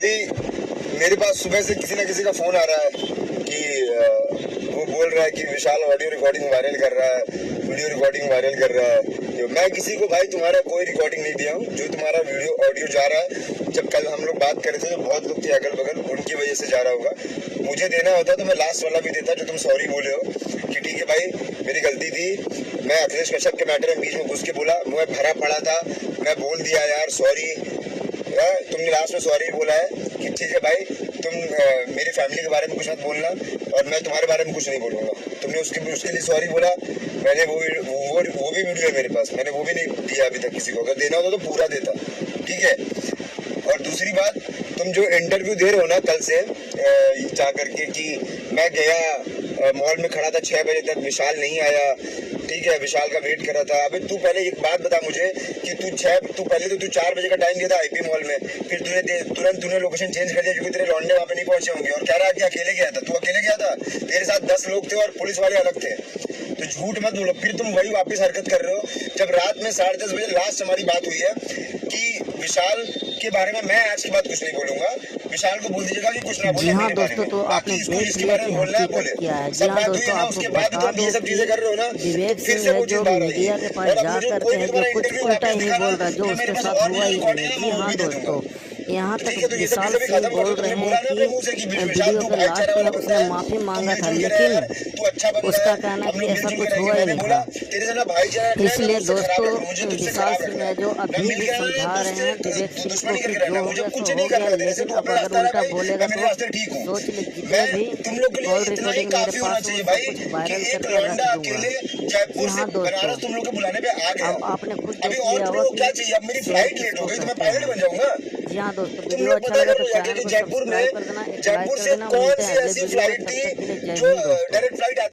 मेरे पास सुबह से किसी ना किसी का फोन आ रहा है कि वो बोल रहा है कि विशाल ऑडियो रिकॉर्डिंग वायरल कर रहा है, वीडियो रिकॉर्डिंग वायरल कर रहा है। जो मैं किसी को भाई तुम्हारा कोई रिकॉर्डिंग नहीं दिया हूँ। जो तुम्हारा वीडियो ऑडियो जा रहा है, जब कल हम लोग बात कर रहे थे तो बहुत लोग थे अगल बगल, उनकी वजह से जा रहा होगा। मुझे देना होता तो मैं लास्ट वाला भी देता जो तुम सॉरी बोले हो कि ठीक है भाई मेरी गलती थी, मैं अखिलेश कश्यप के मैटर में बीच में घुस के बोला, मुझे भरा पड़ा था, मैं बोल दिया यार सॉरी। तुमने लास्ट में सॉरी बोला है कि ठीक है भाई तुम मेरी फैमिली के बारे में कुछ मत बोलना और मैं तुम्हारे बारे में कुछ नहीं बोलूंगा। तुमने उसके लिए सॉरी बोला। मैंने वो भी वीडियो है मेरे पास, मैंने वो भी नहीं दिया अभी तक किसी को। अगर देना होता तो पूरा देता, ठीक है। और दूसरी बात, तुम जो इंटरव्यू दे रहे हो ना कल से जा करके कि मैं गया मॉल में खड़ा था 6 बजे तक, विशाल नहीं आया, ठीक है, विशाल का वेट कर रहा था। अबे तू पहले एक बात बता मुझे कि तू पहले तो 4 बजे का टाइम दिया था आईपी मॉल में, फिर तूने लोकेशन चेंज कर दिया क्योंकि तेरे लौंडे वहाँ पे नहीं पहुंचे होंगे और कह रहा है कि अकेले गया था। तू अकेले गया था, तेरे साथ 10 लोग थे और पुलिस वाले अलग थे। तो झूठ मत बोलो। फिर तुम वही वापस हरकत कर रहे हो। जब रात में 10:30 बजे लास्ट हमारी बात हुई है कि विशाल के बारे में मैं आज के बाद कुछ नहीं बोलूंगा, विशाल को बोल दीजिएगा कि कुछ ना बोले। जी हाँ दोस्तों, तो आपने देख लिया कि हकीकत क्या है। जी हाँ दोस्तों, आपको बता दूं कि विवेक सिंह है जो मीडिया के पास जा करके है जो कुछ उल्टा ही बोल रहा है, जो उसके साथ हुआ ही नहीं। जी हाँ दोस्तों, यहाँ तक विशाल सिंह बोल रहे हैं कि वीडियो के लास्ट में उसने माफी मांगा था, लेकिन उसका कहना है कि ऐसा कुछ हुआ ही नहीं था। इसलिए दोस्तों विशाल सिंह है जो अभी भी समझा रहे हैं विवेक सिंह को कि जो हो गया सो हो गया, लेकिन अब अगर उल्टा बोलेगा तो सोच लीजिए भी कॉल रिकॉर्डिंग मेरे पास हो, सब कुछ वायरल करके रख दूंगा। जी हाँ दोस्तों, अब आपने खुद देख लिया होगा कि जी हाँ दोस्तों, वीडियो अच्छा लगा तो चैनल को सब्सक्राइब कर देना, एक लाइक कर देना। मिलते हैं अगले वीडियो में, तब तक के लिए जय हिंद दोस्तों।